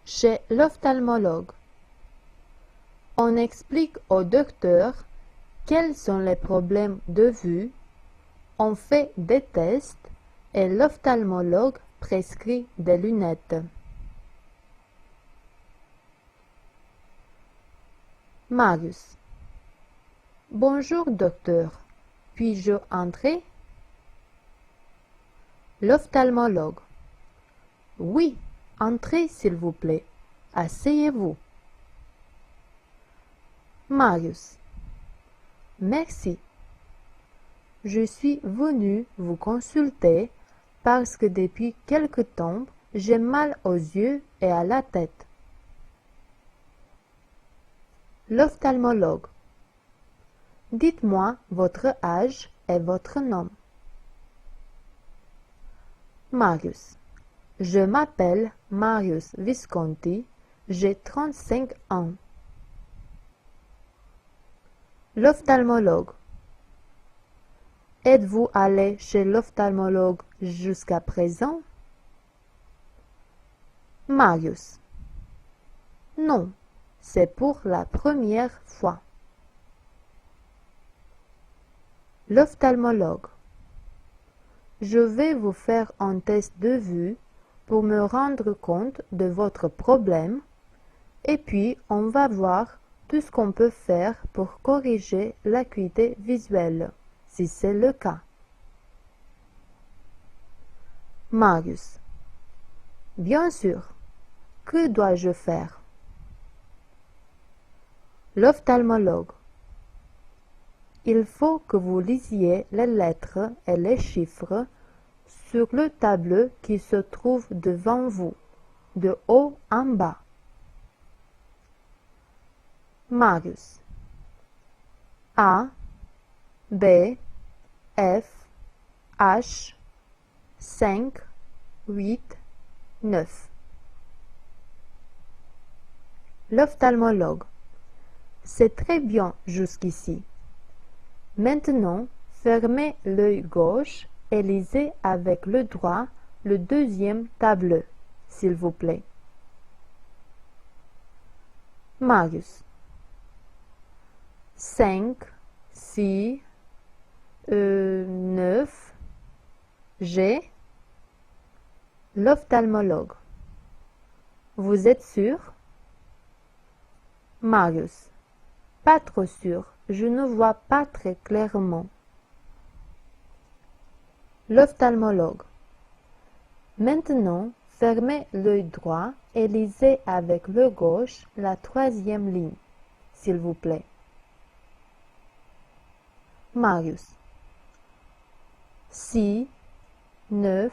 chez l'ophtalmologue. On explique au docteur quels sont les problèmes de vue, on fait des tests et l'ophtalmologue prescrit des lunettes. Marius. Bonjour docteur, puis-je entrer? L'ophtalmologue. Oui, entrez s'il vous plaît. Asseyez-vous. Marius. Merci. Je suis venu vous consulter parce que depuis quelque temps, j'ai mal aux yeux et à la tête. L'ophtalmologue. Dites-moi votre âge et votre nom. Marius. Je m'appelle Marius Visconti, j'ai 35 ans. L'ophtalmologue. Êtes-vous allé chez l'ophtalmologue jusqu'à présent? Marius. Non, c'est pour la première fois. L'ophtalmologue. Je vais vous faire un test de vue pour me rendre compte de votre problème et puis on va voir tout ce qu'on peut faire pour corriger l'acuité visuelle, si c'est le cas. Marius. Bien sûr. Que dois-je faire? L'ophtalmologue. Il faut que vous lisiez les lettres et les chiffres sur le tableau qui se trouve devant vous, de haut en bas. Marius. A, B, F, H, 5, 8, 9. L'ophtalmologue. C'est très bien jusqu'ici. Maintenant, fermez l'œil gauche et lisez avec le droit le deuxième tableau, s'il vous plaît. Marius. 5, 6, 9, G. L'ophtalmologue. Vous êtes sûr? Marius. Pas trop sûr, je ne vois pas très clairement. L'ophtalmologue. Maintenant, fermez l'œil droit et lisez avec le gauche la troisième ligne, s'il vous plaît. Marius. 6, 9,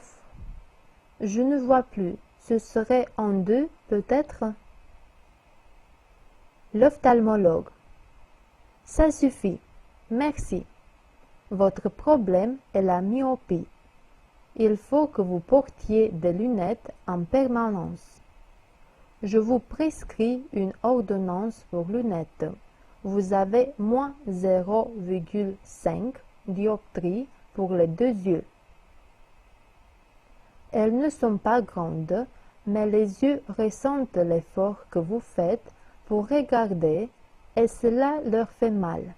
je ne vois plus, ce serait en 2 peut-être? L'ophtalmologue. Ça suffit, merci. Votre problème est la myopie. Il faut que vous portiez des lunettes en permanence. Je vous prescris une ordonnance pour lunettes. Vous avez moins 0,5 dioptrie pour les deux yeux. Elles ne sont pas grandes, mais les yeux ressentent l'effort que vous faites pour regarder et cela leur fait mal.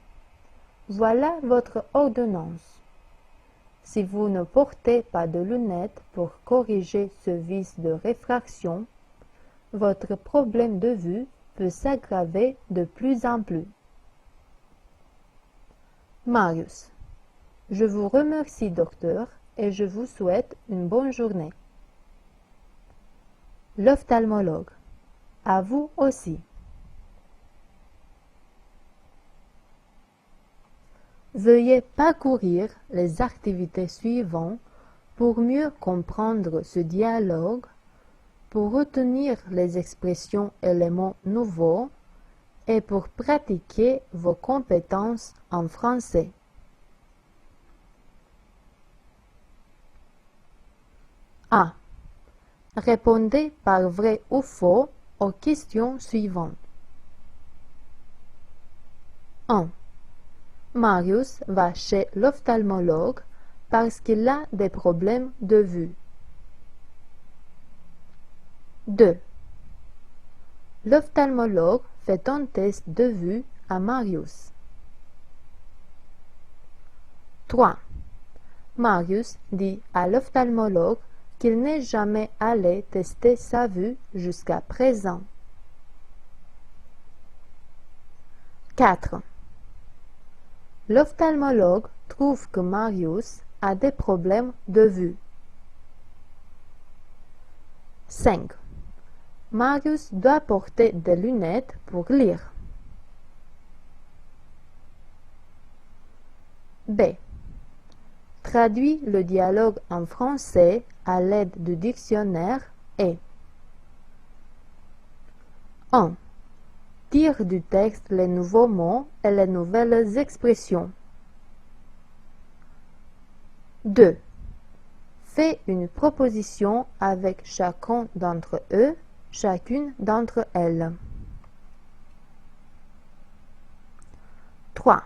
Voilà votre ordonnance. Si vous ne portez pas de lunettes pour corriger ce vice de réfraction, votre problème de vue peut s'aggraver de plus en plus. Marius. Je vous remercie, docteur, et je vous souhaite une bonne journée. L'ophtalmologue. À vous aussi. Veuillez parcourir les activités suivantes pour mieux comprendre ce dialogue, pour retenir les expressions et les mots nouveaux et pour pratiquer vos compétences en français. A. Répondez par vrai ou faux aux questions suivantes. 1. Marius va chez l'ophtalmologue parce qu'il a des problèmes de vue. 2. L'ophtalmologue fait un test de vue à Marius. 3. Marius dit à l'ophtalmologue qu'il n'est jamais allé tester sa vue jusqu'à présent. 4. L'ophtalmologue trouve que Marius a des problèmes de vue. 5. Marius doit porter des lunettes pour lire. B. Traduis le dialogue en français à l'aide du dictionnaire et 1. Tire du texte les nouveaux mots et les nouvelles expressions. 2. Fais une proposition avec chacun d'entre eux, chacune d'entre elles. 3.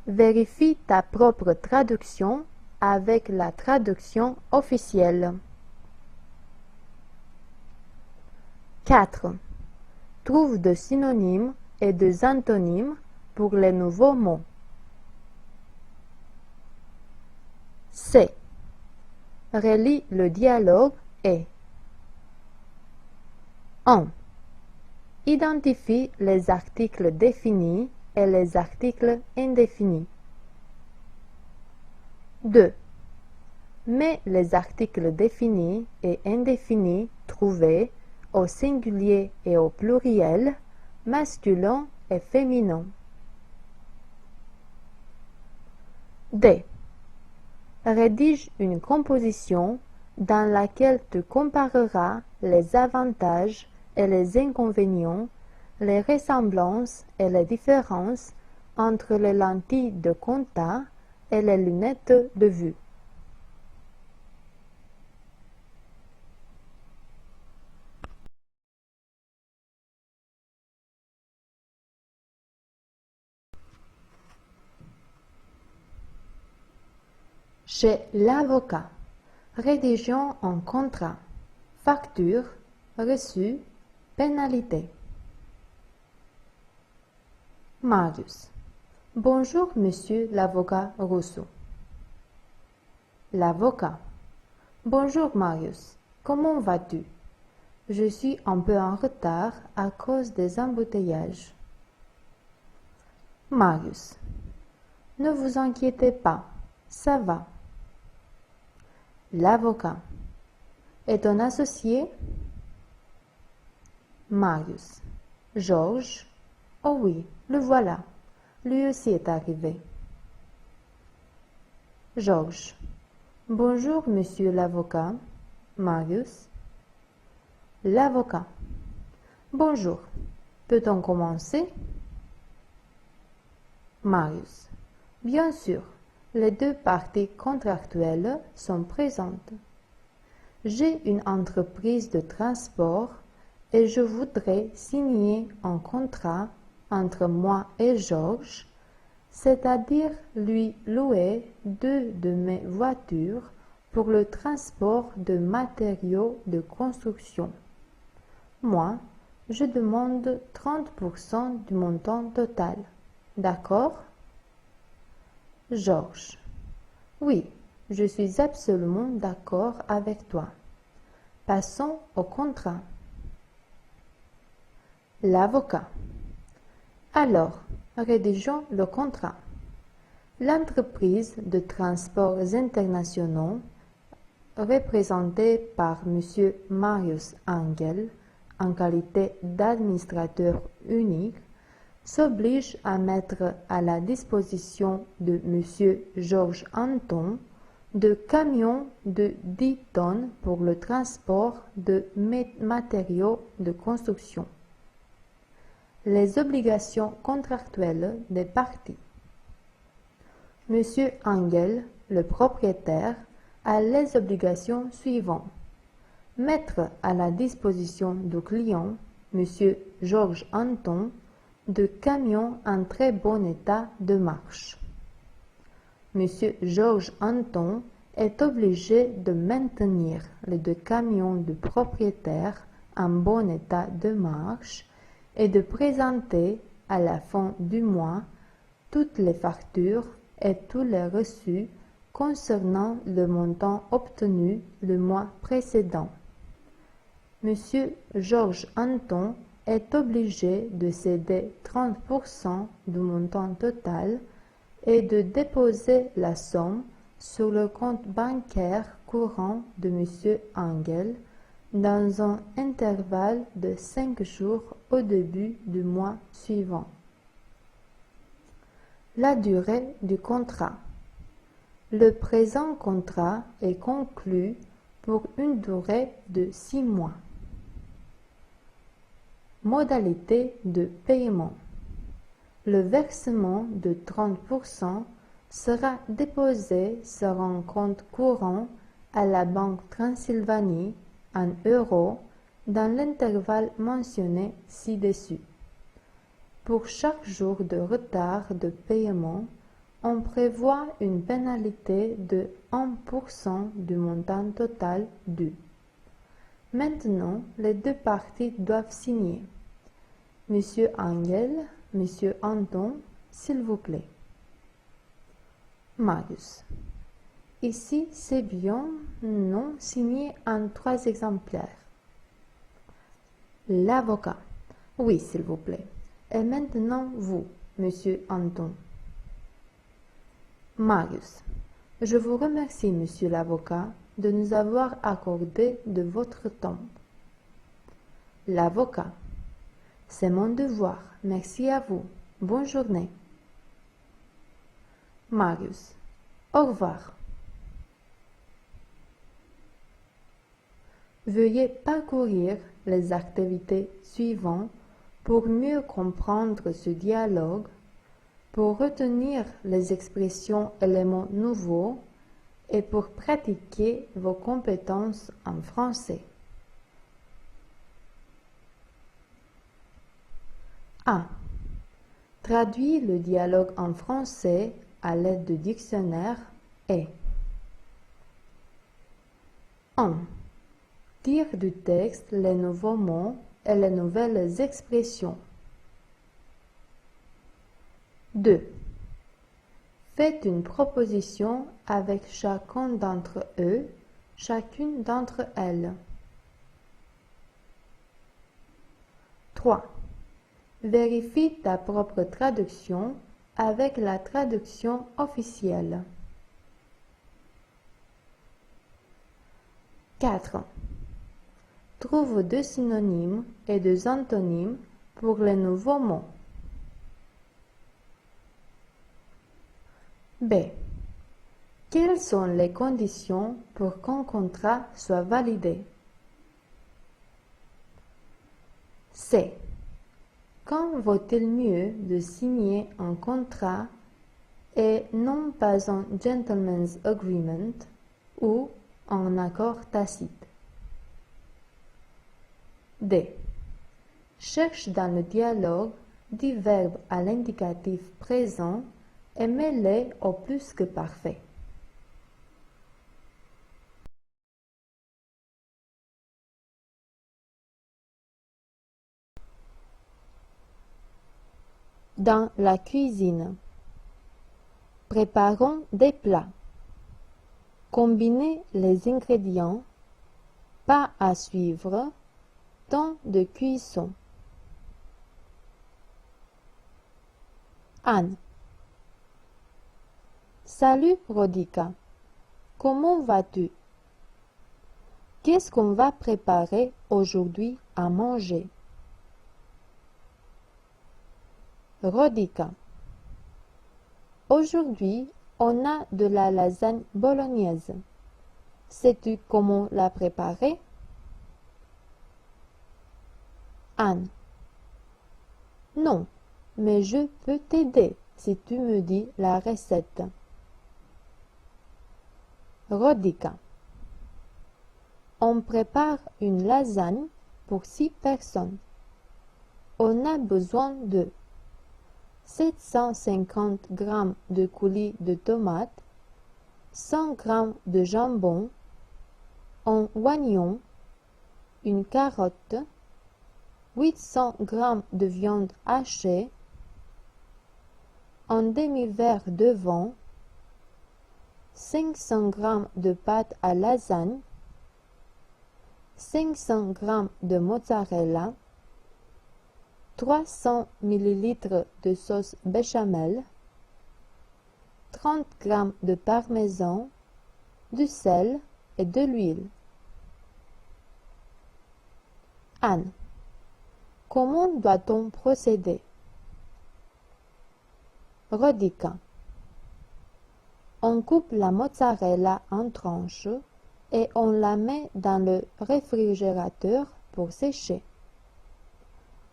Vérifie ta propre traduction avec la traduction officielle. 4. Trouve des synonymes et des antonymes pour les nouveaux mots. C. Relis le dialogue et 1. Identifie les articles définis et les articles indéfinis. 2. Mets les articles définis et indéfinis trouvés au singulier et au pluriel, masculin et féminin. D. Rédige une composition dans laquelle tu compareras les avantages et les inconvénients, les ressemblances et les différences entre les lentilles de contact et les lunettes de vue. Chez l'avocat, rédigeons un contrat, facture, reçu, pénalité. Marius. Bonjour, monsieur l'avocat Rousseau. L'avocat. Bonjour, Marius. Comment vas-tu? Je suis un peu en retard à cause des embouteillages. Marius. Ne vous inquiétez pas, ça va. L'avocat. Et ton associé? Marius. Georges. Oh oui, le voilà. Lui aussi est arrivé. Georges. Bonjour, monsieur l'avocat. Marius. L'avocat. Bonjour. Peut-on commencer? Marius. Bien sûr, les deux parties contractuelles sont présentes. J'ai une entreprise de transport et je voudrais signer un contrat entre moi et Georges, c'est-à-dire lui louer 2 de mes voitures pour le transport de matériaux de construction. Moi, je demande 30% du montant total. D'accord? Georges. Oui, je suis absolument d'accord avec toi. Passons au contrat. L'avocat. Alors, rédigeons le contrat. L'entreprise de transports internationaux, représentée par M. Marius Engel en qualité d'administrateur unique, s'oblige à mettre à la disposition de M. Georges Anton de camions de 10 tonnes pour le transport de matériaux de construction. Les obligations contractuelles des parties. M. Engel, le propriétaire, a les obligations suivantes. Mettre à la disposition du client, M. Georges Anton, de camions en très bon état de marche. M. Georges Anton est obligé de maintenir les 2 camions du propriétaire en bon état de marche et de présenter à la fin du mois toutes les factures et tous les reçus concernant le montant obtenu le mois précédent. Monsieur Georges Anton est obligé de céder 30% du montant total et de déposer la somme sur le compte bancaire courant de Monsieur Angel dans un intervalle de 5 jours au début du mois suivant. La durée du contrat. Le présent contrat est conclu pour une durée de 6 mois. Modalité de paiement. Le versement de 30% sera déposé sur un compte courant à la Banque Transylvanie en euros dans l'intervalle mentionné ci-dessus. Pour chaque jour de retard de paiement, on prévoit une pénalité de 1% du montant total dû. Maintenant, les deux parties doivent signer. Monsieur Angel, Monsieur Anton, s'il vous plaît. Marius. Ici, c'est bien, non, signé en 3 exemplaires. L'avocat. Oui, s'il vous plaît. Et maintenant, vous, Monsieur Anton. Marius. Je vous remercie, Monsieur l'avocat, de nous avoir accordé de votre temps. L'avocat. C'est mon devoir. Merci à vous. Bonne journée. Marius. Au revoir. Veuillez parcourir les activités suivantes pour mieux comprendre ce dialogue, pour retenir les expressions éléments nouveaux et pour pratiquer vos compétences en français. A. Traduis le dialogue en français à l'aide du dictionnaire et 1. Tire du texte les nouveaux mots et les nouvelles expressions. 2. Faites une proposition avec chacun d'entre eux, chacune d'entre elles. 3. Vérifie ta propre traduction avec la traduction officielle. 4. Trouve 2 synonymes et 2 antonymes pour les nouveaux mots. B. Quelles sont les conditions pour qu'un contrat soit validé? C. Quand vaut-il mieux de signer un contrat et non pas un gentleman's agreement ou un accord tacite? D. Cherche dans le dialogue 10 verbes à l'indicatif présent et mets-les au plus que parfait. Dans la cuisine. Préparons des plats. Combinez les ingrédients. Pas à suivre. Temps de cuisson. Anne. Salut Rodica. Comment vas-tu? Qu'est-ce qu'on va préparer aujourd'hui à manger? Rodica. Aujourd'hui, on a de la lasagne bolognaise. Sais-tu comment la préparer? Anne. Non, mais je peux t'aider si tu me dis la recette. Rodica. On prépare une lasagne pour 6 personnes. On a besoin de 750 g de coulis de tomates, 100 g de jambon, un oignon, une carotte, 800 g de viande hachée, un demi-verre de vin, 500 g de pâte à lasagne, 500 g de mozzarella, 300 ml de sauce béchamel, 30 g de parmesan, du sel et de l'huile. Anne, comment doit-on procéder? Rodica. On coupe la mozzarella en tranches et on la met dans le réfrigérateur pour sécher.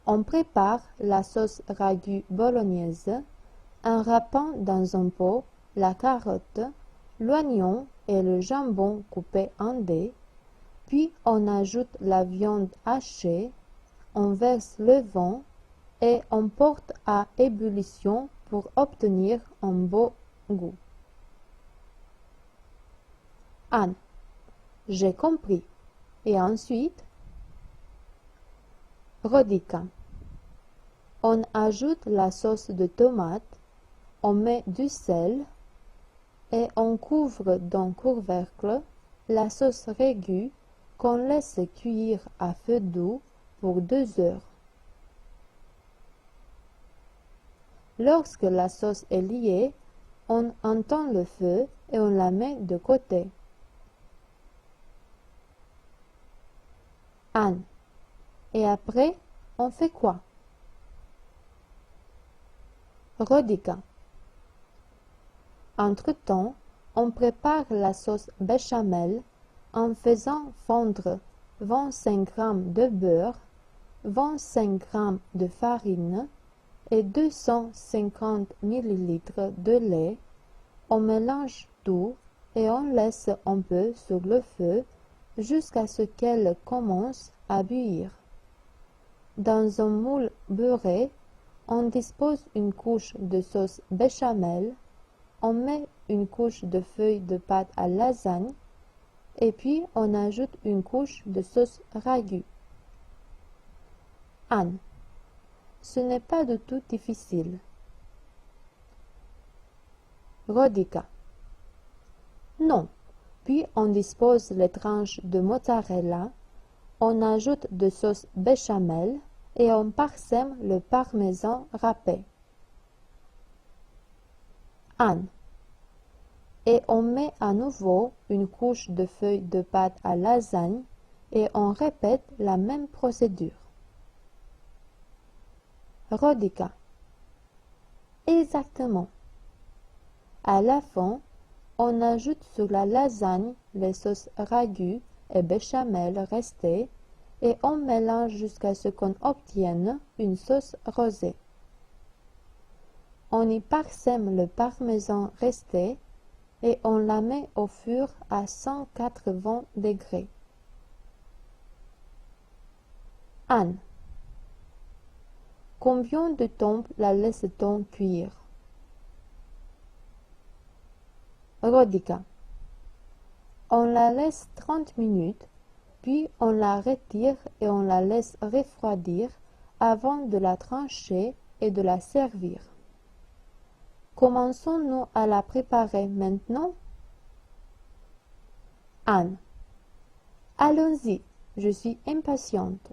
On prépare la sauce ragu bolognaise en râpant dans un pot la carotte, l'oignon et le jambon coupé en dés, puis on ajoute la viande hachée, on verse le vin et on porte à ébullition pour obtenir un beau goût. Anne, j'ai compris. Et ensuite? Rodica. On ajoute la sauce de tomate, on met du sel et on couvre d'un couvercle la sauce ragu qu'on laisse cuire à feu doux pour 2 heures. Lorsque la sauce est liée, on entend le feu et on la met de côté. Anne. Et après, on fait quoi? Rodica. Entre-temps, on prépare la sauce béchamel en faisant fondre 25 g de beurre, 25 g de farine et 250 ml de lait. On mélange tout et on laisse un peu sur le feu jusqu'à ce qu'elle commence à bouillir. Dans un moule beurré, on dispose une couche de sauce béchamel, on met une couche de feuilles de pâte à lasagne et puis on ajoute une couche de sauce ragu. Anne, ce n'est pas du tout difficile. Rodica. Non. Puis on dispose les tranches de mozzarella, on ajoute de sauce béchamel et on parsème le parmesan râpé. Anne. Et on met à nouveau une couche de feuilles de pâte à lasagne et on répète la même procédure. Rodica. Exactement. À la fin, on ajoute sur la lasagne les sauces ragu et béchamel restées et on mélange jusqu'à ce qu'on obtienne une sauce rosée. On y parsème le parmesan resté et on la met au four à 180 degrés. Anne. Combien de temps la laisse-t-on cuire? Rodica. On la laisse 30 minutes, puis on la retire et on la laisse refroidir avant de la trancher et de la servir. Commençons-nous à la préparer maintenant? Anne. Allons-y, je suis impatiente.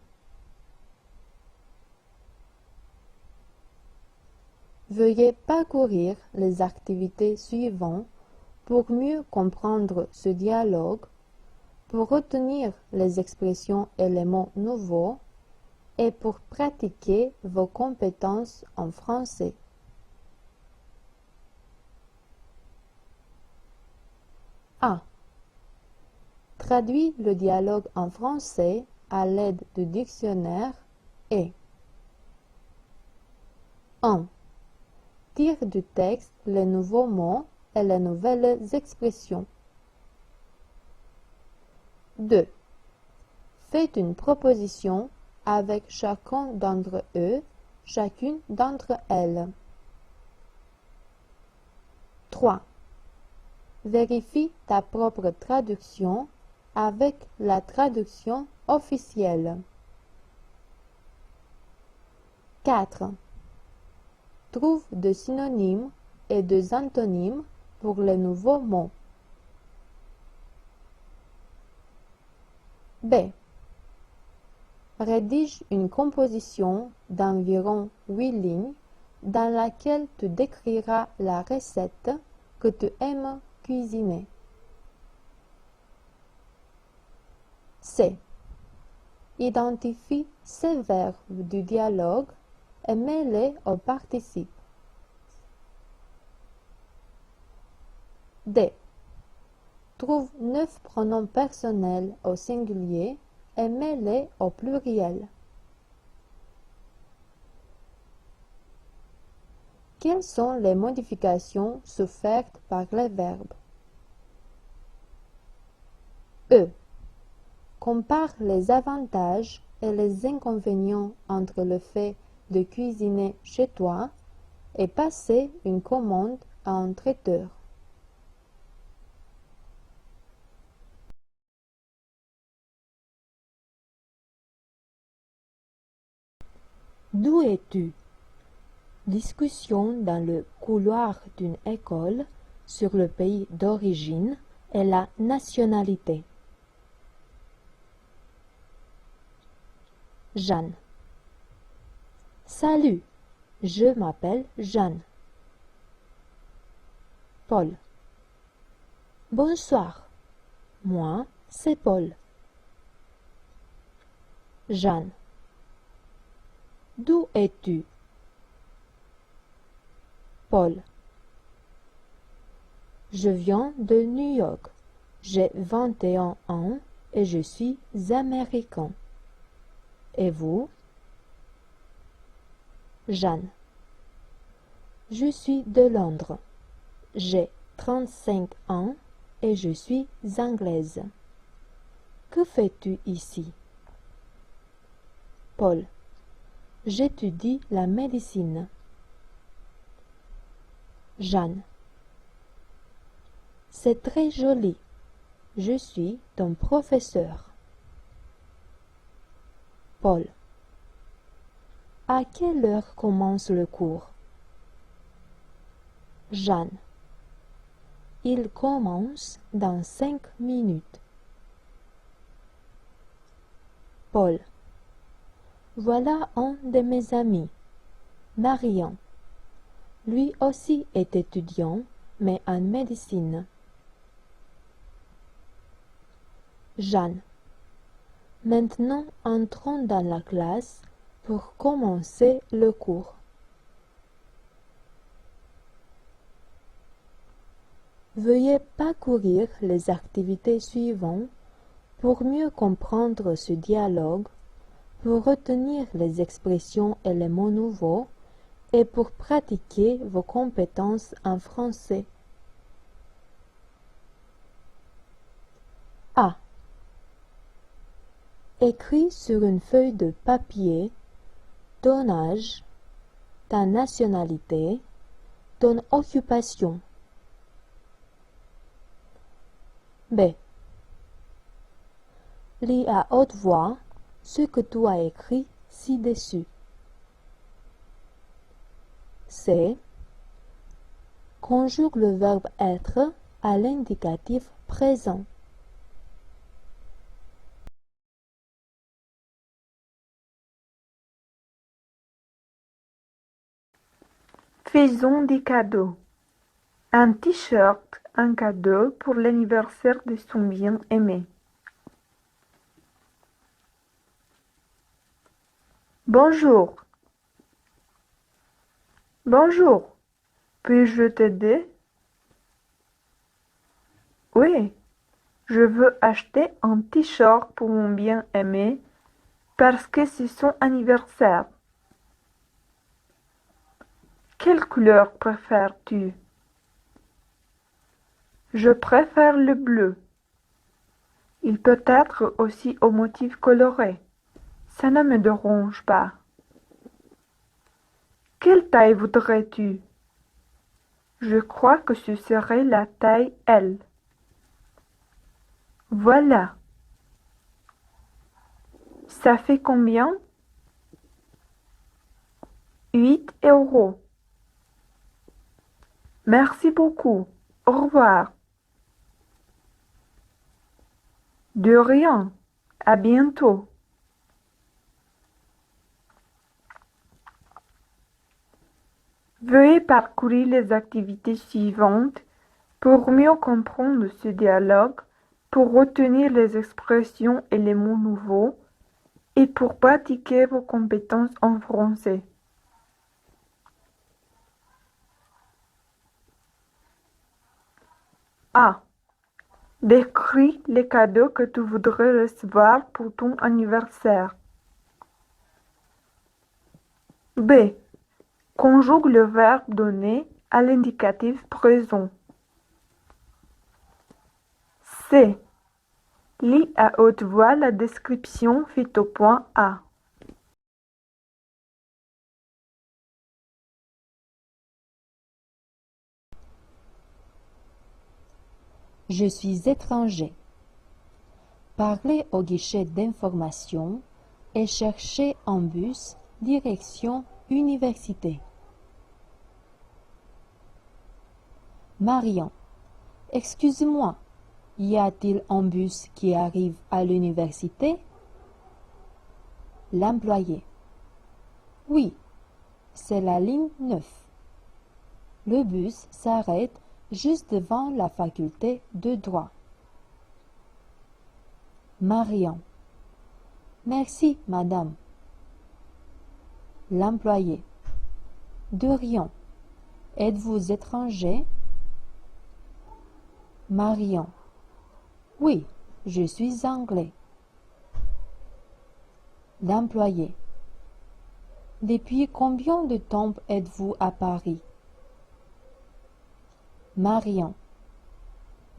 Veuillez parcourir les activités suivantes pour mieux comprendre ce dialogue, pour retenir les expressions et les mots nouveaux et pour pratiquer vos compétences en français. A. Traduis le dialogue en français à l'aide du dictionnaire et 1. Tire du texte les nouveaux mots et les nouvelles expressions. 2. Faites une proposition avec chacun d'entre eux, chacune d'entre elles. 3. Vérifie ta propre traduction avec la traduction officielle. 4. Trouve des synonymes et des antonymes pour les nouveaux mots. B. Rédige une composition d'environ 8 lignes dans laquelle tu décriras la recette que tu aimes cuisiner. C. Identifie ces verbes du dialogue et mets-les au participe. D. Trouve 9 pronoms personnels au singulier et mets-les au pluriel. Quelles sont les modifications offertes par les verbes? E. Compare les avantages et les inconvénients entre le fait de cuisiner chez toi et passer une commande à un traiteur. D'où es-tu? Discussion dans le couloir d'une école sur le pays d'origine et la nationalité. Jeanne. Salut, je m'appelle Jeanne. Paul. Bonsoir, moi c'est Paul. Jeanne. D'où es-tu? Paul. Je viens de New York. J'ai 21 ans et je suis américain. Et vous? Jeanne. Je suis de Londres. J'ai 35 ans et je suis anglaise. Que fais-tu ici? Paul. J'étudie la médecine. Jeanne. C'est très joli. Je suis ton professeur. Paul. À quelle heure commence le cours? Jeanne. Il commence dans 5 minutes. Paul. Voilà un de mes amis, Marian. Lui aussi est étudiant, mais en médecine. Jeanne. Maintenant, entrons dans la classe pour commencer le cours. Veuillez parcourir les activités suivantes pour mieux comprendre ce dialogue, pour retenir les expressions et les mots nouveaux et pour pratiquer vos compétences en français. A. Écris sur une feuille de papier ton âge, ta nationalité, ton occupation. B. Lis à haute voix ce que tu as écrit ci-dessus. C. Conjugue le verbe être à l'indicatif présent. Faisons des cadeaux. Un t-shirt, un cadeau pour l'anniversaire de son bien-aimé. Bonjour. Bonjour. Puis-je t'aider? Oui, je veux acheter un t-shirt pour mon bien-aimé parce que c'est son anniversaire. Quelle couleur préfères-tu? Je préfère le bleu. Il peut être aussi au motif coloré. Ça ne me dérange pas. Quelle taille voudrais-tu? Je crois que ce serait la taille L. Voilà, Ça fait combien? 8 €. Merci beaucoup. Au revoir. De rien. À bientôt. Veuillez parcourir les activités suivantes pour mieux comprendre ce dialogue, pour retenir les expressions et les mots nouveaux et pour pratiquer vos compétences en français. A. Décris les cadeaux que tu voudrais recevoir pour ton anniversaire. B. Conjugue le verbe donné à l'indicatif présent. C. Lis à haute voix la description faite au point A. Je suis étranger. Parlez au guichet d'information et cherchez un bus direction université. Marion. Excusez-moi, y a-t-il un bus qui arrive à l'université? L'employé. Oui, c'est la ligne 9. Le bus s'arrête juste devant la faculté de droit. Marion. Merci, madame. L'employé. De rien. Êtes-vous étranger? Marion. Oui, je suis anglais. L'employé. Depuis combien de temps êtes-vous à Paris? Marion.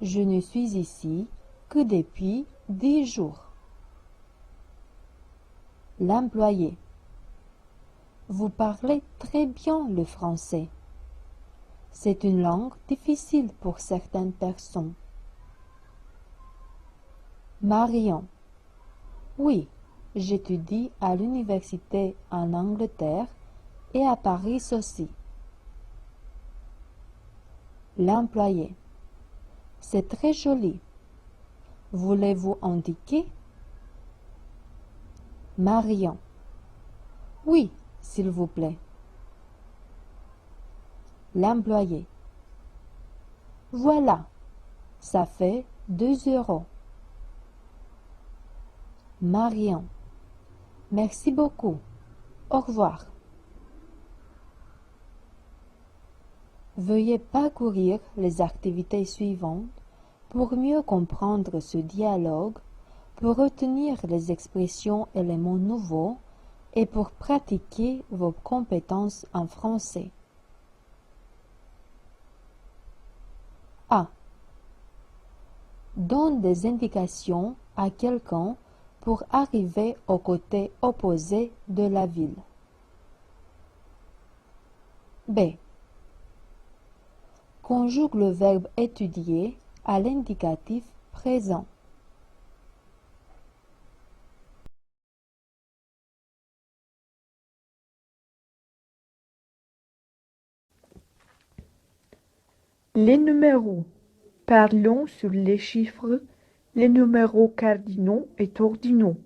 Je ne suis ici que depuis 10 jours. L'employé. Vous parlez très bien le français. C'est une langue difficile pour certaines personnes. Marion. Oui, j'étudie à l'université en Angleterre et à Paris aussi. L'employé. C'est très joli. Voulez-vous indiquer? Marion. Oui, s'il vous plaît. L'employé. Voilà, ça fait 2 €. Marion. Merci beaucoup. Au revoir. Veuillez parcourir les activités suivantes pour mieux comprendre ce dialogue, pour retenir les expressions et les mots nouveaux et pour pratiquer vos compétences en français. A. Donne des indications à quelqu'un pour arriver au côté opposé de la ville. B. Conjugue le verbe étudier à l'indicatif présent. Les numéros. Parlons sur les chiffres, les numéros cardinaux et ordinaux.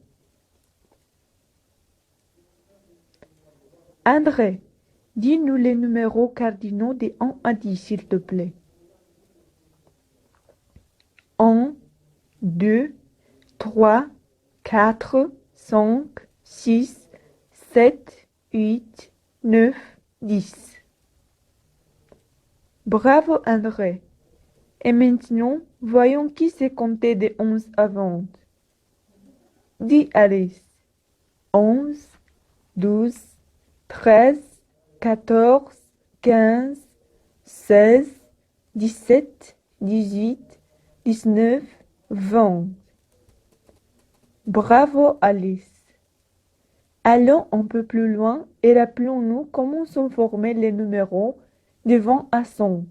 André, dis-nous les numéros cardinaux de 1 à 10, s'il te plaît. 1, 2, 3, 4, 5, 6, 7, 8, 9, 10. Bravo André. Et maintenant, voyons qui sait compter de 11 à 20. Dis Alice. 11, 12, 13, 14, 15, 16, 17, 18, 19, 20. Bravo Alice. Allons un peu plus loin et rappelons-nous comment sont formés les numéros de 20 à 100.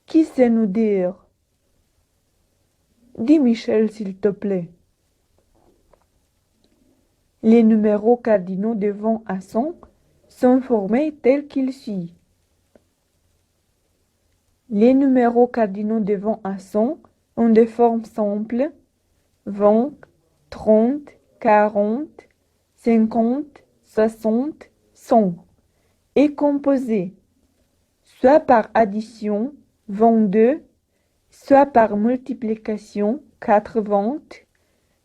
Qui sait nous dire? Dis Michel, s'il te plaît. Les numéros cardinaux de 20 à 100 sont formés tels qu'ils suivent. Les numéros cardinaux de 20 à 100 ont des formes simples 20, 30, 40, 50, 60, 100 et composés soit par addition 22, soit par multiplication 80,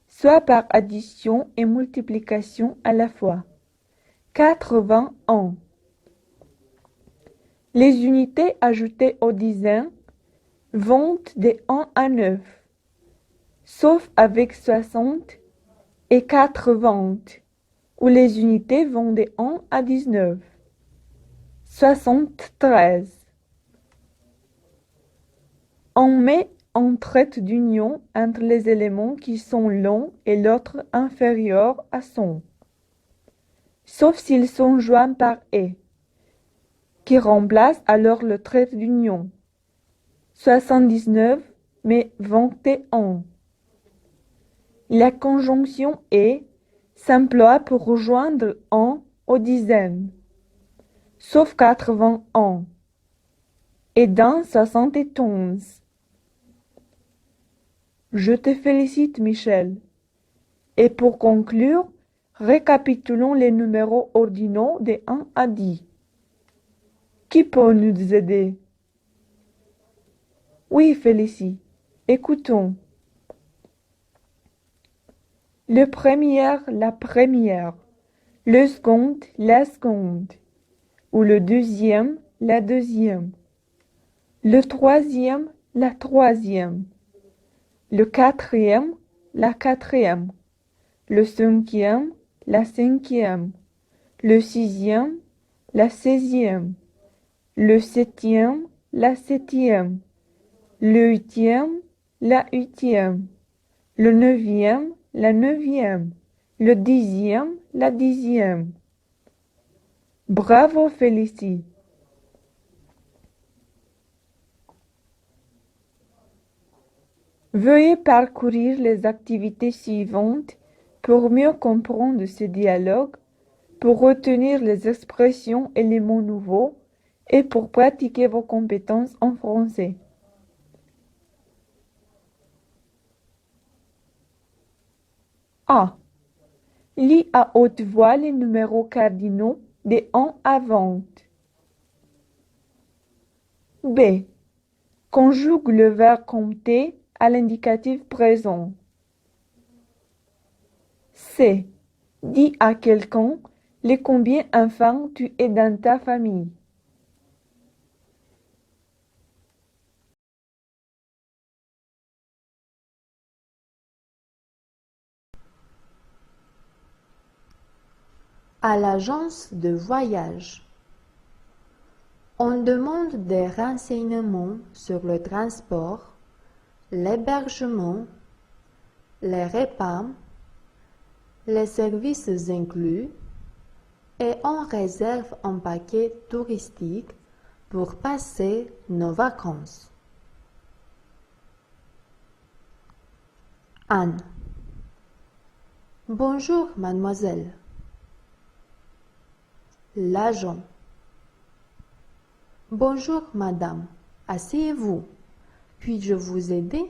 soit par addition et multiplication à la fois 81. Les unités ajoutées aux dizaines vont de 1 à 9, sauf avec 60 et 80, où les unités vont de 1 à 19. 73. On met un trait d'union entre les éléments qui sont l'un et l'autre inférieur à 100, sauf s'ils sont joints par « et », qui remplace alors le trait d'union. 79 mais 21. La conjonction « et » s'emploie pour rejoindre 1 aux dizaines, sauf 81 et dans 71. Je te félicite, Michel. Et pour conclure, récapitulons les numéros ordinaux de 1 à 10. Qui peut nous aider? Oui, Félicie. Écoutons. Le premier, la première. Le second, la seconde. Ou le deuxième, la deuxième. Le troisième, la troisième. Le quatrième, la quatrième. Le cinquième, la cinquième. Le sixième, la seizième. Le septième, la septième. Le huitième, la huitième. Le neuvième, la neuvième. Le dixième, la dixième. Bravo, Félicie. Veuillez parcourir les activités suivantes pour mieux comprendre ce dialogue, pour retenir les expressions et les mots nouveaux et pour pratiquer vos compétences en français. A. Lis à haute voix les numéros cardinaux de 1 à 20. B. Conjugue le verbe compter à l'indicatif présent. C. Dis à quelqu'un les combien enfants tu es dans ta famille. À l'agence de voyage. On demande des renseignements sur le transport, l'hébergement, les repas, les services inclus et on réserve un paquet touristique pour passer nos vacances. Anne. Bonjour, mademoiselle. L'agent. Bonjour, madame. Asseyez-vous. Puis-je vous aider?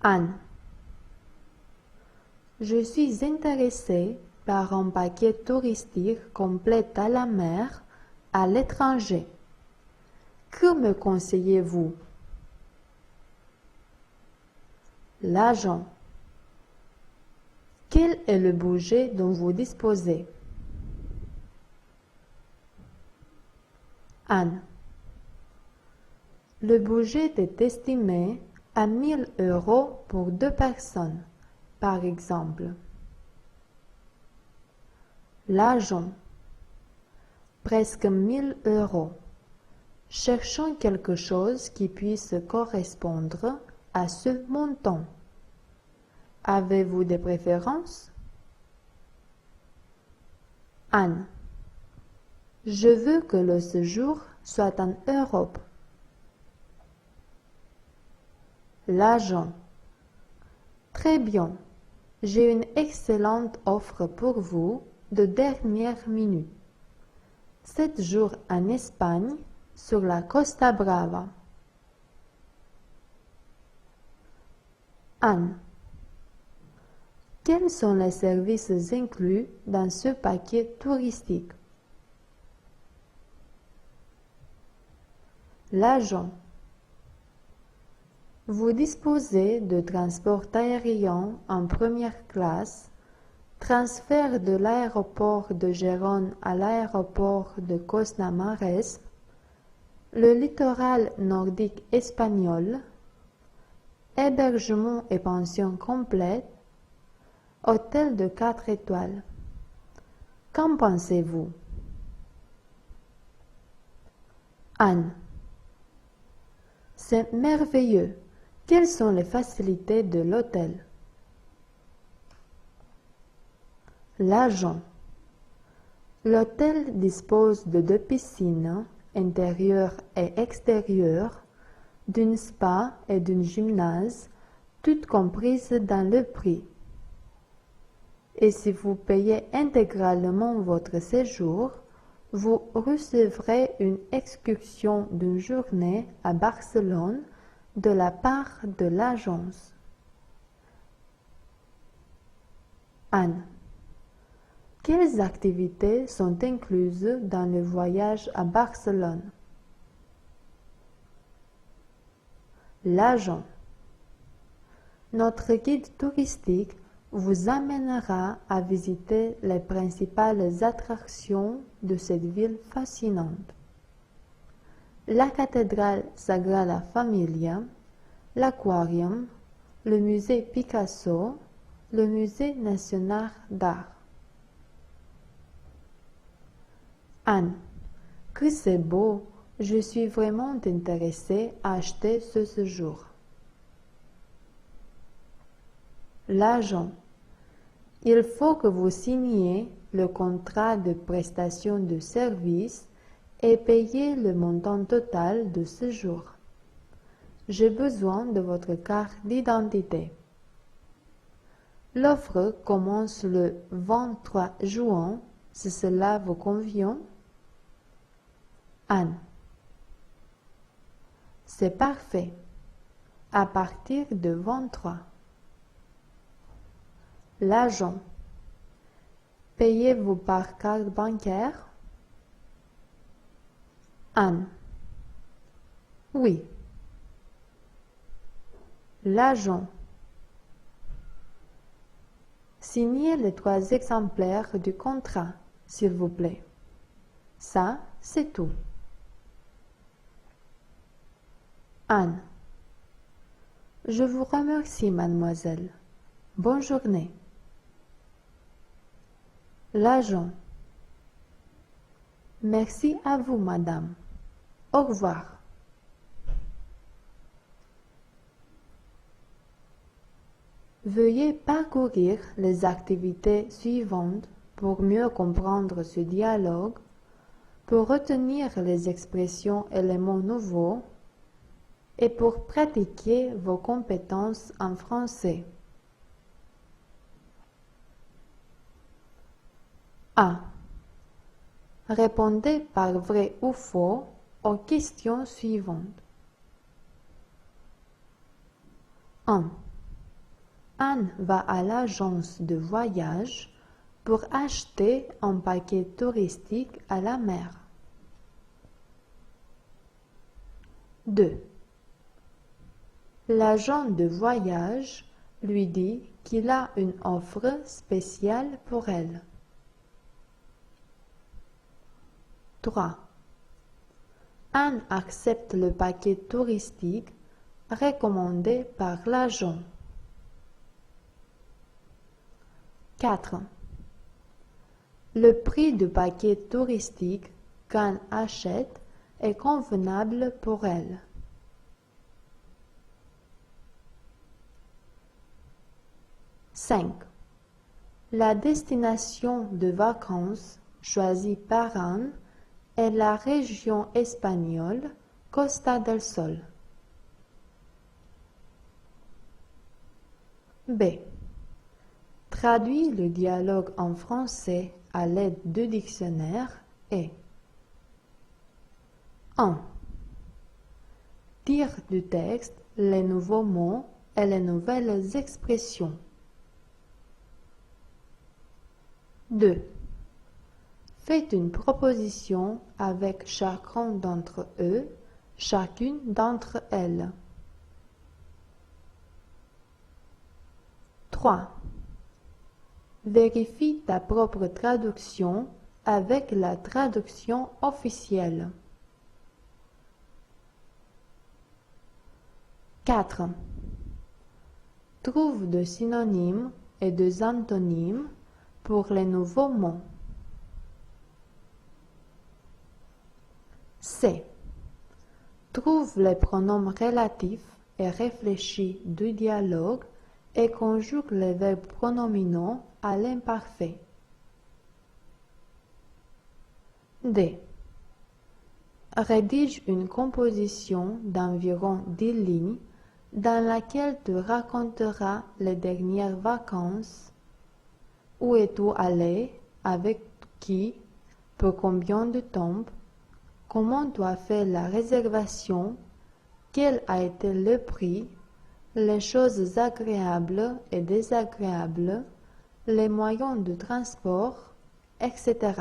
Anne. Je suis intéressée par un paquet touristique complet à la mer à l'étranger. Que me conseillez-vous? L'agent. Quel est le budget dont vous disposez? Anne. Le budget est estimé à 1 000 € pour 2 personnes, par exemple. L'agent. Presque 1 000 €. Cherchons quelque chose qui puisse correspondre à ce montant. Avez-vous des préférences? Anne. Je veux que le séjour soit en Europe. L'agent. Très bien. J'ai une excellente offre pour vous de dernière minute. 7 jours en Espagne, sur la Costa Brava. Anne. Quels sont les services inclus dans ce paquet touristique? L'agent. Vous disposez de transport aérien en première classe, transfert de l'aéroport de Gérone à l'aéroport de Cosna-Mares, le littoral nordique espagnol, hébergement et pension complète, hôtel de 4 étoiles. Qu'en pensez-vous? Anne. C'est merveilleux. Quelles sont les facilités de l'hôtel? L'agent. L'hôtel dispose de 2 piscines, intérieures et extérieures, d'une spa et d'une gymnase, toutes comprises dans le prix. Et si vous payez intégralement votre séjour, vous recevrez une excursion d'une journée à Barcelone de la part de l'agence. Anne. Quelles activités sont incluses dans le voyage à Barcelone? L'agent. Notre guide touristique vous amènera à visiter les principales attractions de cette ville fascinante. La cathédrale Sagrada Familia, l'aquarium, le musée Picasso, le musée national d'art. Anne, que c'est beau, je suis vraiment intéressée à acheter ce séjour. L'agent. Il faut que vous signiez le contrat de prestation de service et payiez le montant total de séjour. J'ai besoin de votre carte d'identité. L'offre commence le 23 juin, si cela vous convient. Anne. C'est parfait. À partir de 23. L'agent. Payez-vous par carte bancaire? Anne. Oui. L'agent. Signez les 3 exemplaires du contrat, s'il vous plaît. Ça, c'est tout. Anne. Je vous remercie, mademoiselle. Bonne journée. L'agent. Merci à vous, madame. Au revoir. Veuillez parcourir les activités suivantes pour mieux comprendre ce dialogue, pour retenir les expressions et les mots nouveaux et pour pratiquer vos compétences en français. A. Répondez par vrai ou faux aux questions suivantes. 1. Anne va à l'agence de voyage pour acheter un paquet touristique à la mer. 2. L'agent de voyage lui dit qu'il a une offre spéciale pour elle. 3. Anne accepte le paquet touristique recommandé par l'agent. 4. Le prix du paquet touristique qu'Anne achète est convenable pour elle. 5. La destination de vacances choisie par Anne est la région espagnole Costa del Sol. B. Traduis le dialogue en français à l'aide de dictionnaire et 1. Tire du texte les nouveaux mots et les nouvelles expressions. 2. Faites une proposition avec chacun d'entre eux, chacune d'entre elles. 3. Vérifie ta propre traduction avec la traduction officielle. 4. Trouve des synonymes et des antonymes pour les nouveaux mots. C. Trouve les pronoms relatifs et réfléchis du dialogue et conjugue les verbes pronominaux à l'imparfait. D. Rédige une composition d'environ 10 lignes dans laquelle tu raconteras les dernières vacances, où es-tu allé, avec qui, pour combien de temps, comment tu as fait la réservation, quel a été le prix, les choses agréables et désagréables, les moyens de transport, etc.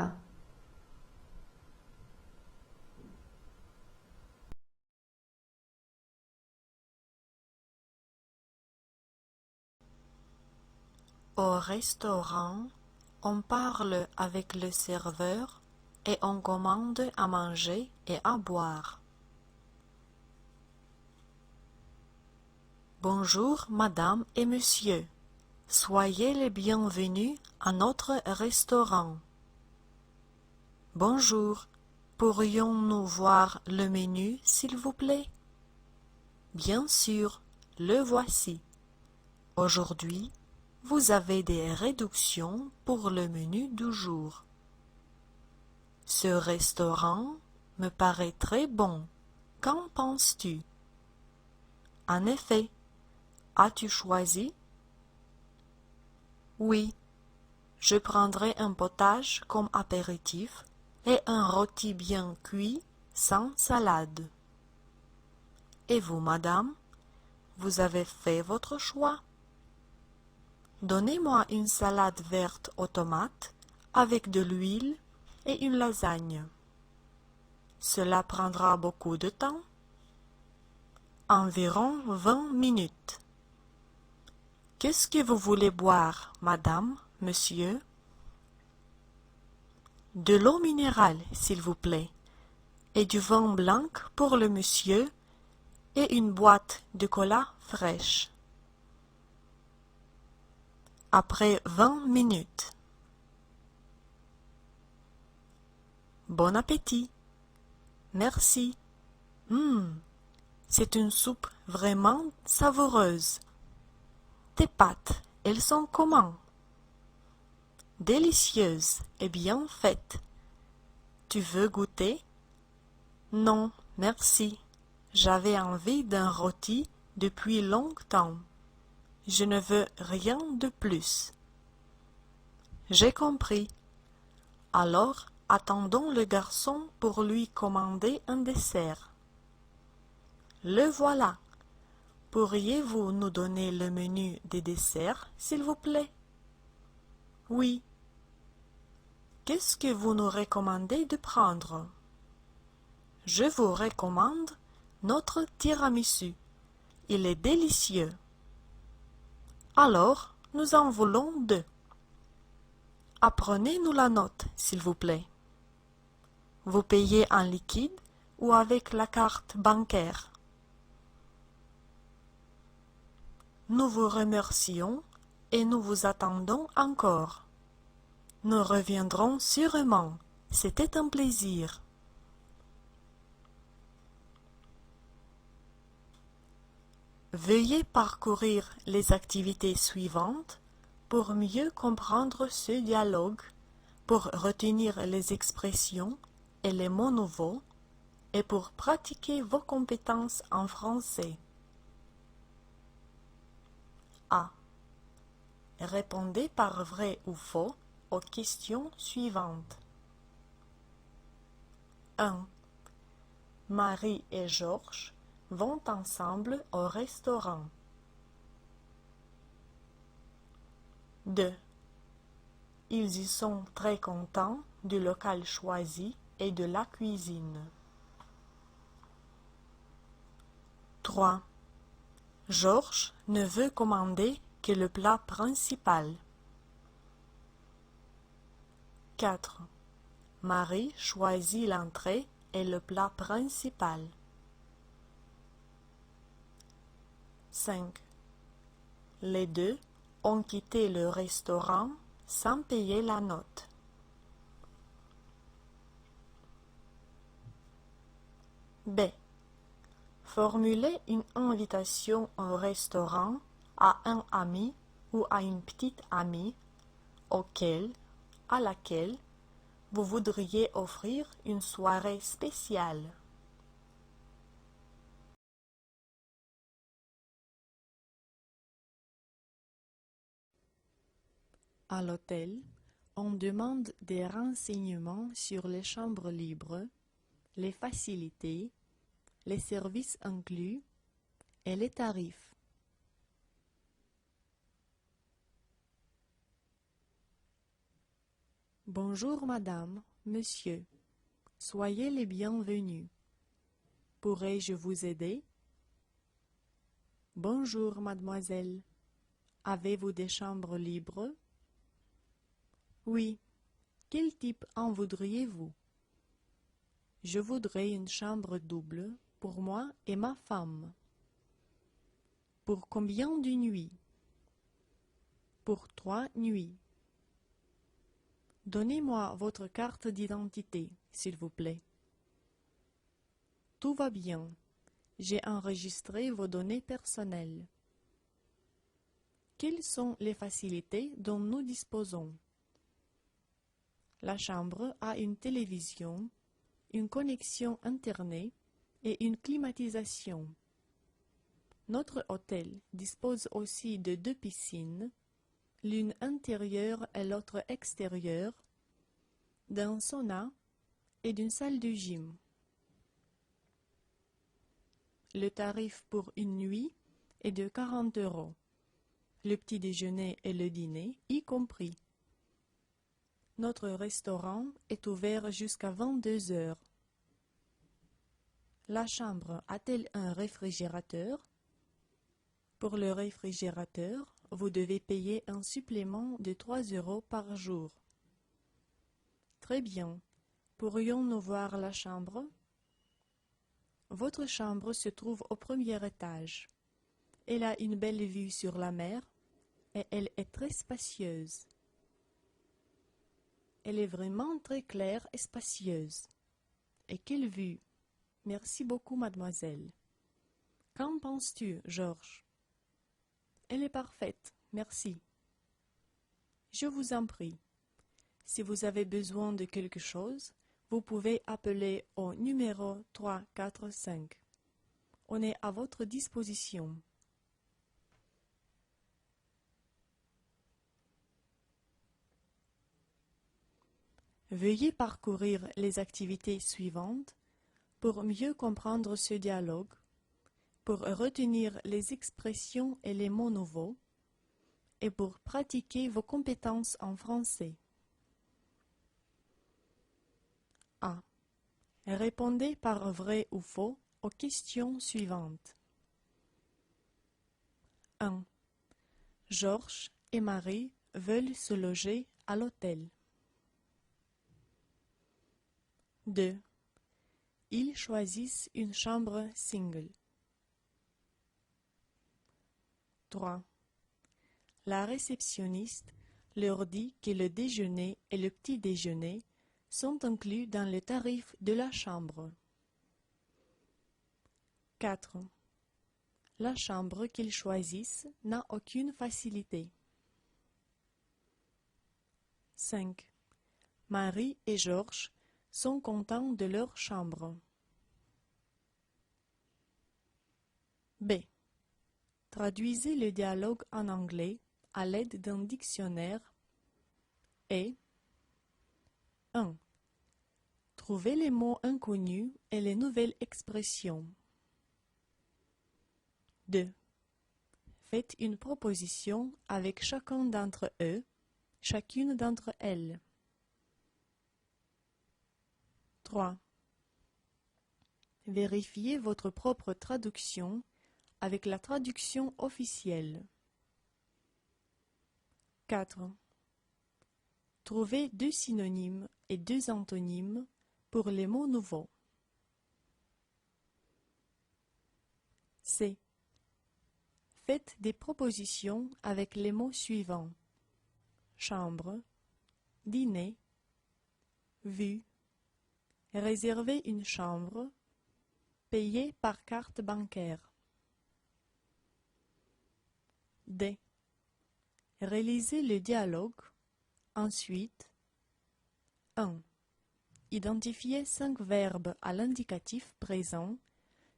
Au restaurant, on parle avec le serveur et on commande à manger et à boire. Bonjour, madame et monsieur. Soyez les bienvenus à notre restaurant. Bonjour, pourrions-nous voir le menu, s'il vous plaît? Bien sûr, le voici. Aujourd'hui, vous avez des réductions pour le menu du jour. Ce restaurant me paraît très bon. Qu'en penses-tu? En effet, as-tu choisi? Oui, je prendrai un potage comme apéritif et un rôti bien cuit sans salade. Et vous, madame, vous avez fait votre choix? Donnez-moi une salade verte aux tomates avec de l'huile et une lasagne. Cela prendra beaucoup de temps? Environ 20 minutes. Qu'est-ce que vous voulez boire, madame, monsieur? De l'eau minérale, s'il vous plaît, et du vin blanc pour le monsieur, et une boîte de cola fraîche. Après 20 minutes. Bon appétit. Merci. C'est une soupe vraiment savoureuse. Tes pâtes, elles sont comment? Délicieuses et bien faites. Tu veux goûter? Non, merci. J'avais envie d'un rôti depuis longtemps. Je ne veux rien de plus. J'ai compris. Alors, attendons le garçon pour lui commander un dessert. Le voilà. Pourriez-vous nous donner le menu des desserts, s'il vous plaît? Oui. Qu'est-ce que vous nous recommandez de prendre? Je vous recommande notre tiramisu. Il est délicieux. Alors, nous en voulons 2. Apprenez-nous la note, s'il vous plaît. Vous payez en liquide ou avec la carte bancaire? Nous vous remercions et nous vous attendons encore. Nous reviendrons sûrement. C'était un plaisir. Veuillez parcourir les activités suivantes pour mieux comprendre ce dialogue, pour retenir les expressions et les mots nouveaux et pour pratiquer vos compétences en français. A. Répondez par vrai ou faux aux questions suivantes. 1. Marie et Georges vont ensemble au restaurant. 2. Ils y sont très contents du local choisi et de la cuisine. 3. Georges ne veut commander que le plat principal. 4. Marie choisit l'entrée et le plat principal. 5. Les deux ont quitté le restaurant sans payer la note. B. Formulez une invitation au restaurant à un ami ou à une petite amie à laquelle vous voudriez offrir une soirée spéciale. À l'hôtel, on demande des renseignements sur les chambres libres, les facilités, les services inclus et les tarifs. Bonjour madame, monsieur, soyez les bienvenus. Pourrais-je vous aider? Bonjour mademoiselle, avez-vous des chambres libres? Oui, quel type en voudriez-vous? Je voudrais une chambre double pour moi et ma femme. Pour combien de nuits? Pour 3 nuits. Donnez-moi votre carte d'identité, s'il vous plaît. Tout va bien. J'ai enregistré vos données personnelles. Quelles sont les facilités dont nous disposons? La chambre a une télévision, une connexion Internet et une climatisation. Notre hôtel dispose aussi de 2 piscines, l'une intérieure et l'autre extérieure, d'un sauna et d'une salle de gym. Le tarif pour une nuit est de 40 €, le petit déjeuner et le dîner y compris. Notre restaurant est ouvert jusqu'à 22 heures. La chambre a-t-elle un réfrigérateur? Pour le réfrigérateur, vous devez payer un supplément de 3 € par jour. Très bien. Pourrions-nous voir la chambre? Votre chambre se trouve au premier étage. Elle a une belle vue sur la mer et elle est très spacieuse. Elle est vraiment très claire et spacieuse. Et quelle vue! Merci beaucoup, mademoiselle. Qu'en penses-tu, Georges? Elle est parfaite, merci. Je vous en prie. Si vous avez besoin de quelque chose, vous pouvez appeler au numéro 345. On est à votre disposition. Veuillez parcourir les activités suivantes pour mieux comprendre ce dialogue, pour retenir les expressions et les mots nouveaux, et pour pratiquer vos compétences en français. A. Répondez par vrai ou faux aux questions suivantes. 1. Georges et Marie veulent se loger à l'hôtel. 2. Ils choisissent une chambre single. 3. La réceptionniste leur dit que le déjeuner et le petit déjeuner sont inclus dans le tarif de la chambre. 4. La chambre qu'ils choisissent n'a aucune facilité. 5. Marie et Georges sont contents de leur chambre. B. Traduisez le dialogue en anglais à l'aide d'un dictionnaire est 1. Trouvez les mots inconnus et les nouvelles expressions. 2. Faites une proposition avec chacun d'entre eux, chacune d'entre elles. 3. Vérifiez votre propre traduction avec la traduction officielle. 4. Trouvez 2 synonymes et 2 antonymes pour les mots nouveaux. C. Faites des propositions avec les mots suivants: chambre, dîner, vue, réserver une chambre, payer par carte bancaire. D. Réalisez le dialogue. Ensuite, 1. Identifiez 5 verbes à l'indicatif présent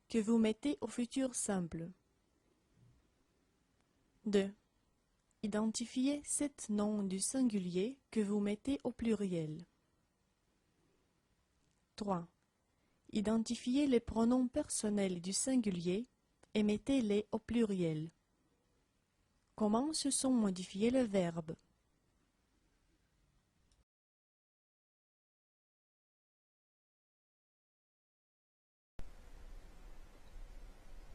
que vous mettez au futur simple. 2. Identifiez 7 noms du singulier que vous mettez au pluriel. 3. Identifiez les pronoms personnels du singulier et mettez-les au pluriel. Comment se sont modifiés les verbes?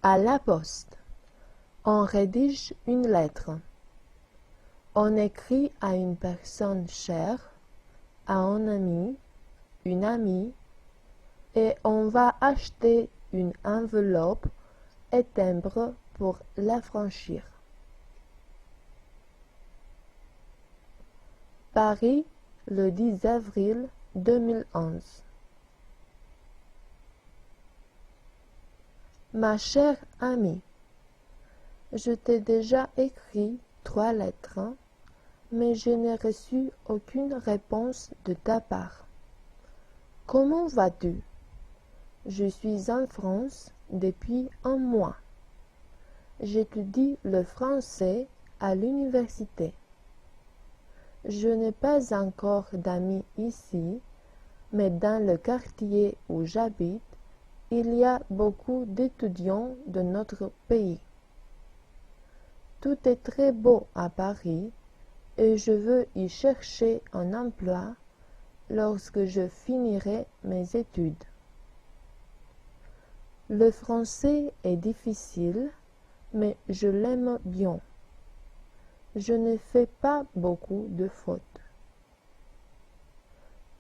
À la poste. On rédige une lettre. On écrit à une personne chère, à un ami, une amie, et on va acheter une enveloppe et timbre pour l'affranchir. Paris, le 10 avril 2011. Ma chère amie, je t'ai déjà écrit 3 lettres, mais je n'ai reçu aucune réponse de ta part. Comment vas-tu? Je suis en France depuis un mois. J'étudie le français à l'université. Je n'ai pas encore d'amis ici, mais dans le quartier où j'habite, il y a beaucoup d'étudiants de notre pays. Tout est très beau à Paris et je veux y chercher un emploi lorsque je finirai mes études. Le français est difficile, mais je l'aime bien. Je ne fais pas beaucoup de fautes.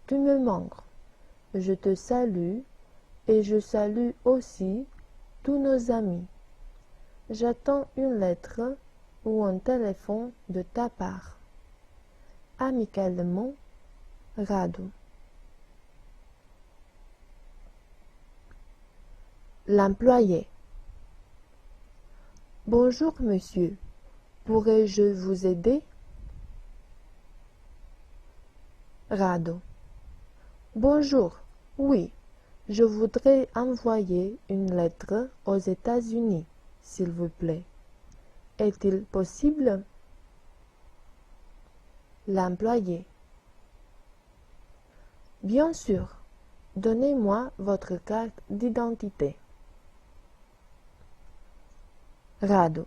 Tu me manques. Je te salue et je salue aussi tous nos amis. J'attends une lettre ou un téléphone de ta part. Amicalement, Rado. L'employé. Bonjour monsieur, pourrais-je vous aider? Rado. Bonjour, oui, je voudrais envoyer une lettre aux États-Unis, s'il vous plaît. Est-il possible? L'employé. Bien sûr, donnez-moi votre carte d'identité. Rado.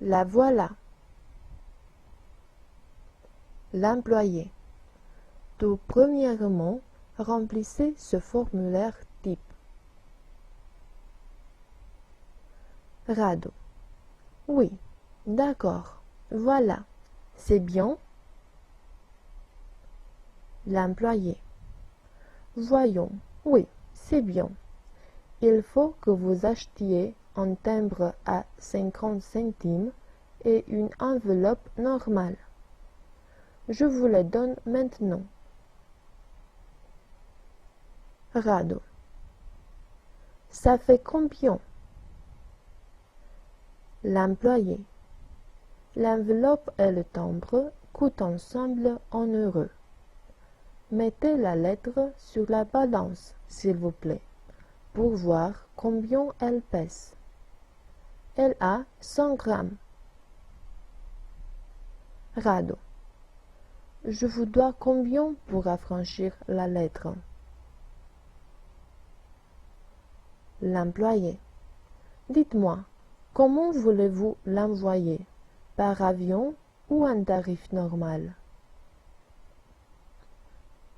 La voilà. L'employé. Tout premièrement, remplissez ce formulaire type. Rado. Oui, d'accord, voilà, c'est bien. L'employé. Voyons, oui, c'est bien. Il faut que vous achetiez un timbre à 50 centimes et une enveloppe normale. Je vous les donne maintenant. Rado. Ça fait combien? L'employé. L'enveloppe et le timbre coûtent ensemble 1 euro. Mettez la lettre sur la balance, s'il vous plaît, pour voir combien elle pèse. Elle a 100 grammes. Radeau. Je vous dois combien pour affranchir la lettre? L'employé. Dites-moi, comment voulez-vous l'envoyer? Par avion ou un tarif normal?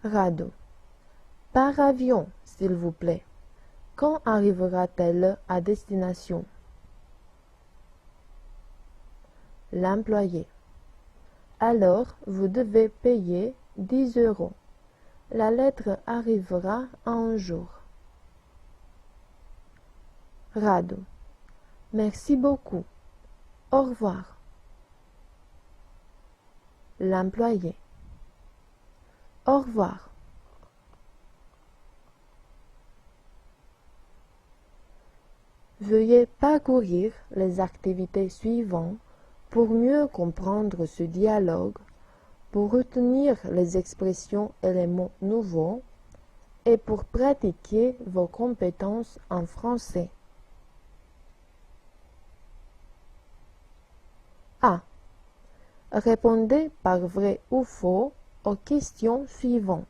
Radeau. Par avion, s'il vous plaît. Quand arrivera-t-elle à destination? L'employé. Alors, vous devez payer 10 €. La lettre arrivera en un jour. Radeau. Merci beaucoup. Au revoir. L'employé. Au revoir. Veuillez parcourir les activités suivantes pour mieux comprendre ce dialogue, pour retenir les expressions et les mots nouveaux et pour pratiquer vos compétences en français. A. Répondez par vrai ou faux aux questions suivantes.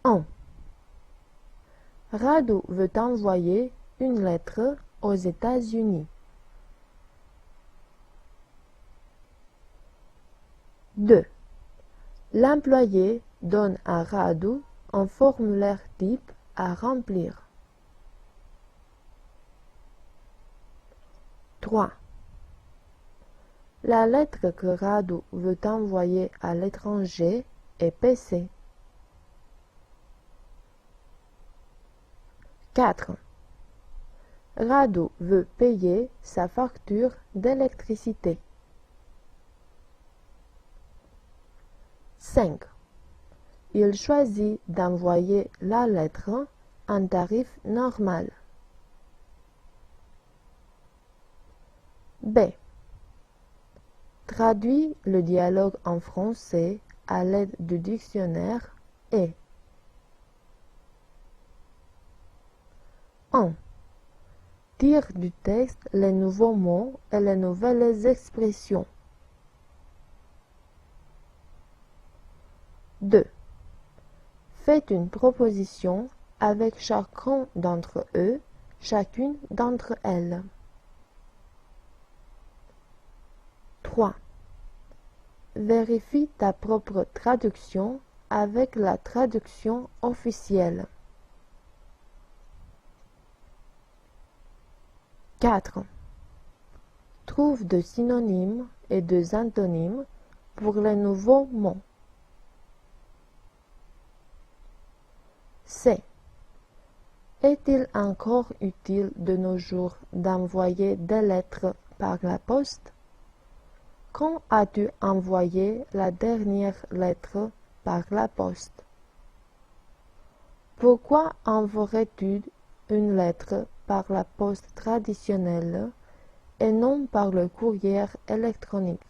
1. Radeau veut envoyer une lettre aux États-Unis. 2. L'employé donne à Radeau un formulaire type à remplir. 3. La lettre que Radeau veut envoyer à l'étranger est PC. 4. Radeau veut payer sa facture d'électricité. 5. Il choisit d'envoyer la lettre en tarif normal. B. Traduit le dialogue en français à l'aide du dictionnaire et 1. Tire du texte les nouveaux mots et les nouvelles expressions. 2. Faites une proposition avec chacun d'entre eux, chacune d'entre elles. 3. Vérifie ta propre traduction avec la traduction officielle. 4. Trouve de synonymes et de antonymes pour les nouveaux mots. C. Est-il encore utile de nos jours d'envoyer des lettres par la poste? Quand as-tu envoyé la dernière lettre par la poste? Pourquoi envoierais-tu une lettre par la poste traditionnelle et non par le courrier électronique?